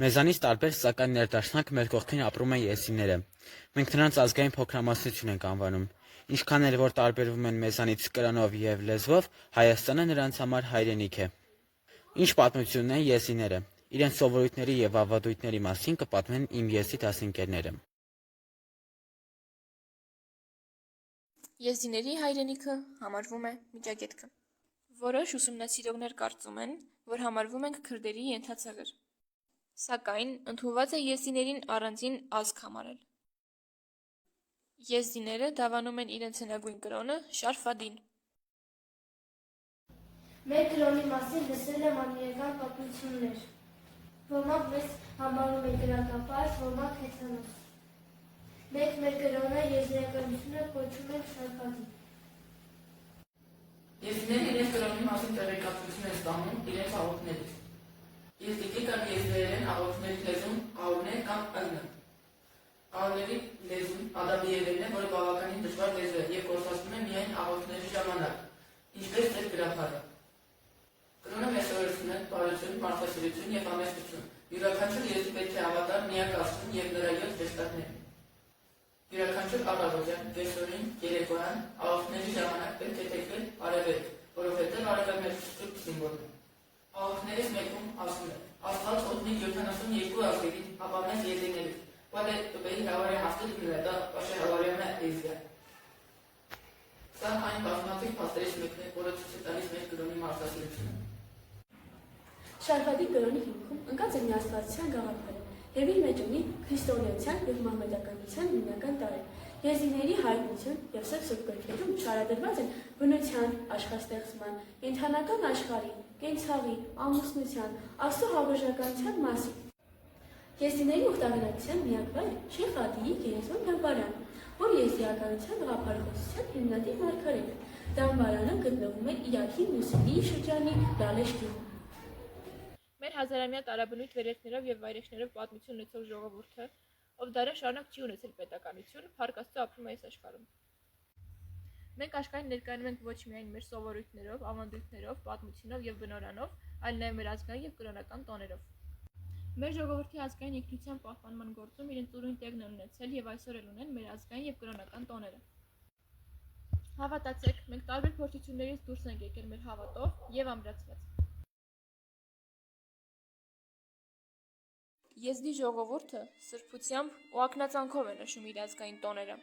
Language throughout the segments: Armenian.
Մեզանից տարբեր, սակայն ներդաշնակ մեր կողքին ապրում են եսիները։ Մենք նրանց ազգային փոքրամասնություն ենք անվանում։ Ինչքան էլ որ տարբերվում են մեզանից կրոնով և լեզվով, Հայաստանը նրանց համար հայրենիք է։ Ինչ պատմություն ունեն եսիները։ Իրենց սովորույթների և ավանդույթների մասին կպատմեն իմ եսի դասընկերները։ Եզդիների հայրենիքը համարվում է Միջագետքը։ Որոշ ուսումնասիրողներ կարծում են, որ համարվում ենք քրդերի ենթածաղր, սակայն ընդունված է եզդիներին առանձին ազգ համարել։ Եզդիները դավանում են իրենց հնագույն կրոնը Շարֆադին։ Մեր կրոնի մասին լսել եմ անիրական պատմություններ։ Ոմանք մեզ համարում են կրակապաշտ, ոմանք հեծանոց։ Մենք մեր կրոնը եզդիականությունը կոչում ենք Շարֆադին։ Եզդիները իրենց կրոնի մասին տեղեկատվություն են ստանում իրենց աղոթներից։ Եզդիկի կամ եզդիերեն աղոթների լեզուն աղոն է կամ ըլն։ Աղոների լեզուն ադամիերենն է, որը բավականին դժվար լեզու է և գործածվում է միայն աղոթների ժամանակ, ինչպես ձեր գրաբարը։ Կրոնը մեզ սովորեցնում է բարություն, մարդասիրություն և համեստություն։ Յուրաքանչյուր եզդի պետք է հավատար միակ Աստծուն և նրա 7 հրեշտակներին։ Յուրաքանչյուր առավոտյան, կեսօրին, երեկոյան, աղոթների ժամանակ պետք է թեքվել արևելք, որովհետև արևը մեր սուրբ սիմվոլն է։ Աղոթներից մեկում ասում է. Աստված օգնի 72 ազգերին, ապա մեզ եզդիներից, poate pe Havaria Hastățile, dar așa Havaria mea Ezia. Սա այն բազմաթիվ փաստերից մեկն է, որը ցույց է տալիս մեր կրոնի մարդասիրությունը։ Շարֆադի կրոնի հիմքում ընկած է միաստվածության գաղափարը և իր մեջ ունի քրիստոնեության և մահմեդականության հիմնական տարրեր։ Եզդիների հայտնություն և սուրբ գրքերում շարադրված են բնության, աշխարհստեղծման, կենդանական աշխարհի, կենցաղի, ամուսնության, Աստծո հավերժականության մասին։ Եզդիների ուխտավորության միակ վայրը Շեյխ Ադիի գերեզման դամբարանը, որ եզդիականության գաղափարախոսության հիմնադիր մարգարեն է։ Դամբարանը գտնվում է Իրաքի Մուսուլի շրջանի Դալեշ գյուղում։ Մեր հազարամյա տարաբնույթ վերելքներով և վայրեջներով պատմություն ունեցող ժողովուրդը, ով դարեր շարունակ չի ունեցել պետականություն, փառք Աստծո ապրում է այս աշխարհում։ Մենք աշխարհին ներկայանում ենք ոչ միայն մեր սովորույթներով, ավանդույթներով, պատմությունով և բնորանով, այլ նաև մեր ազգային և կրոնական տոներով։ Մեր ժողովրդի ազգային ինքնության պահպանման գործում իրենց ուրույն տեղն են ունեցել և այսօր էլ ունեն մեր ազգային և կրոնական տոները։ Հավատացեք, մենք տարբեր փորձություններից դուրս ենք եկել մեր հավատով և ամրացված։ Եզդի ժողովուրդը սրբությամբ ու ակնածանքով է նշում իր ազգային տոները։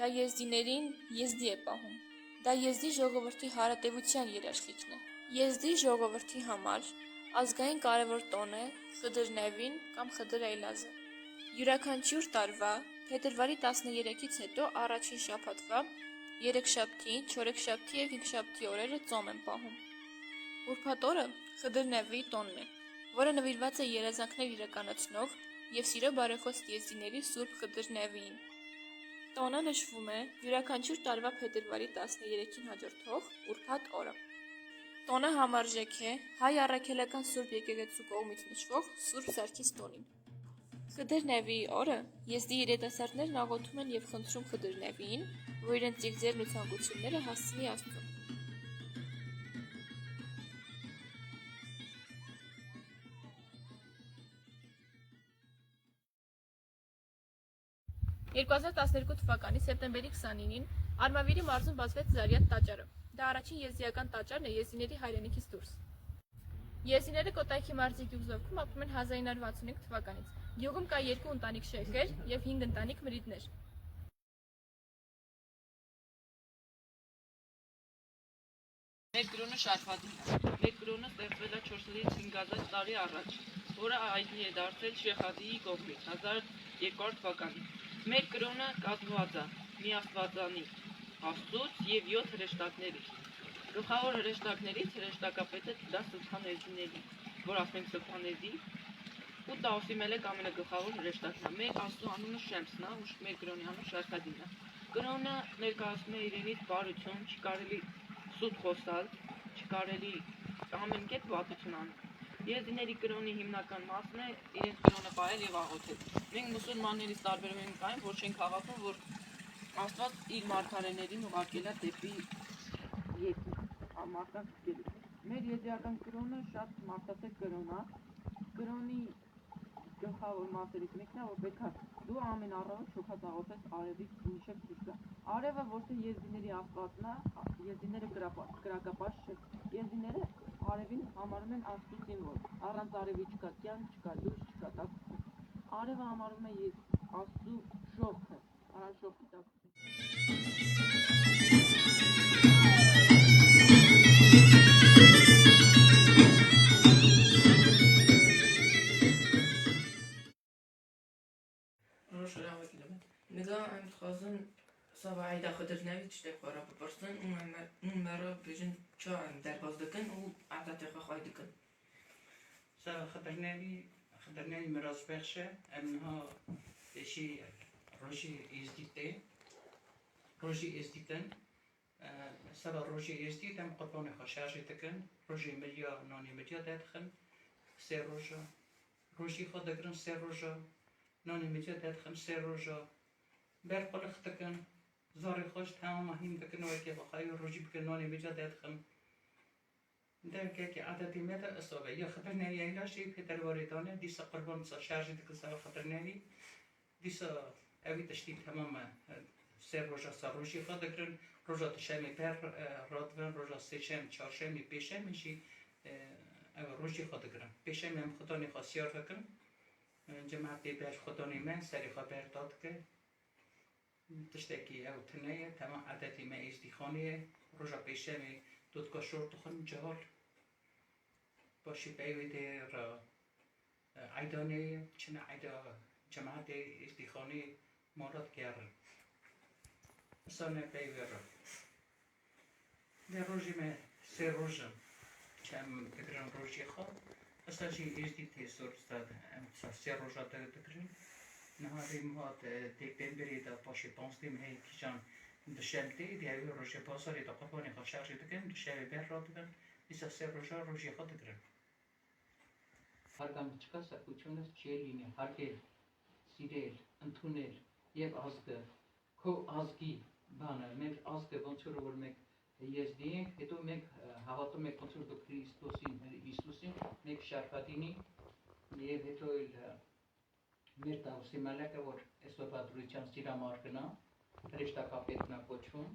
Դա եզդիներին եզդի է պահում։ Դա եզդի ժողովրդի հարատևության երաշխիքն է։ Եզդի ժողովրդի համար ազգային կարևոր տոն է Խդր Նևին կամ Խդր Էյլազը։ Յուրաքանչյուր տարվա փետրվարի 13-ից հետո առաջին շաբաթվա, երեքշաբթի, չորեքշաբթի և հինգշաբթի օրերը ծոմ են պահում։ Ուրբաթ օրը Խդր Նևի տոնն է, որը նվիրված է երազանքներ իրականացնող և սիրո բարեխոս եզդիների Սուրբ Խդր Նևիին։ Տոնը նշվում է յուրաքանչյուր տարվա փետրվարի 13-ին հաջորդող ուրբաթ օրը։ Տոնը համարժեք է հայ առաքելական Սուրբ եկեղեցու կողմից նշվող Սուրբ Սարգիս տոնին։ Խդր Նևիի օրը եզդի երիտասարդներն աղոթում են և խնդրում Խդր Նևիին, որ իրենց ծիծեռն ու ցանկությունները հասցնի Աստծուն։ թվականի սեպտեմբերի 29-ին Արմավիրի մարզում բացվեց Զարյատ տաճարը։ Դա առաջին եզդիական տաճարն է եզդիների հայրենիքից դուրս։ Եզդիները Կոտայքի մարզի գյուղզորքում ապրում են 1965 թվականից։ Գյուղում կա 2 ընտանիք շեյխեր և 5 ընտանիք մրիդներ։ Մեր կրոնը Շարֆադին է։ Մեր կրոնը ստեղծվել է 4-5 տարի առաջ, որը հայտնի է դարձել Շեյխ Ադիի կողմից 1200 թվականին։ Մեր կրոնը կազմված է միաստվածանի Աստծուց և 7 հրեշտակներից։ Գլխավոր հրեշտակներից հրեշտակապետը դա Սփան Էզիների, որ ասում ենք Սփան Էզի, ու Տաուսի Մելեք ամենագլխավոր հրեշտակն է։ Մեր Աստծո անունը Շեմսն է, ու մեր կրոնի անունը Շարֆադին է։ Կրոնը ներկայացնում է իրենից բարություն, չի կարելի սուտ խոսալ, չկարելի ամեն կերպ վատություն անել։ Եզդիների կրոնի հիմնական մասն է իրենց կրոնը պահել և աղոթել։ Մենք մուսուլմաններից տարբերվում ենք այն, որ չենք հավատում, որ Աստված իր մարգարեներին ուղարկել է դեպի երկինք մարդկանց գերություն։ Մեր եզդիական կրոնը շատ մարդասեր կրոն է։ Կրոնի գլխավոր մասերից մեկն է, որ պետք է դու ամեն առավոտ շոքած աղոթես արևից մինչև ցույց գա։ Արևը ոչ թե եզդիների աստվածն է, եզդիները կրակապաշտ չէ։ Եզդիները արևին համարում են աստծո սիմվոլ։ Առանց արևի չկա կյանք, չկա լույս, չկա տաքություն։ Արևը համարում է աստծո շողքը, առանց շողքի տաքություն։ Նգա այն խազն սավա այդա խդրնավի չտե խորա պպրսն ու մերը բիժն չա այն դերբազդկն ու ադատեղա խայդկն սավա խդրնավի մրազբեղշը ամնհա դեշի ռոժի իզդիտեն սավա ռոժի իզդիտ եմ qurbanı xoşarjı tıkın roji milya nani milya dedxin se roji xodagrin se roja nani milya dedxin se roja ber qulx tıkın zari xoş tamam him tıkın ve ki xayı roji bkin nani milya dedxin derke ki adeti meda asabe ya xabarnavi ayla şey peter varidane disa qurban şarjı tıkın sava xabarnavi disa evi teştip tamam se roja sa roji xodagrin روزا تشمی پر رادون روزا سیشم چهارشنبه پیشم میشی روزی خود گرم پیشم هم خدانی خاصیار فکرم جماعتی بیش خدانی من سری خبر داد که تشتکی او تنیه تمام عادتی من ازدی خانیه روزا پیشم دود کشور تخن جهال باشی بیویده را عیدانی چنه عیدا جماعتی ازدی خانی مارد کردن سانه بیویده در روزی من سه روزم چم دکران روزی خواب استاجی ازدی تیسور استاد سه روزا دکران نهاری مهات دیپن برید پاشی پانزدیم هی کیشان دشمتی دیوی روزی پاساری تا قربانی خواه شارجی دکن دشمی بر را دکن ایسا سه روزا روزی خواه دکران هرگام چکا سرکوچونس چیلینی هرگل سیدل انتونل یب آزگه کو آزگی بانه من آزگه بانچور ورمک Եզդիենք, հետո մենք հավատում ենք ոնց որ դու Քրիստոսին, Հիսուսին, մենք շարքատինի եւ հետո մեր տավսի մալակը որ այսօր բادرության սիրամարգնա հրեշտակապետն է կոչվում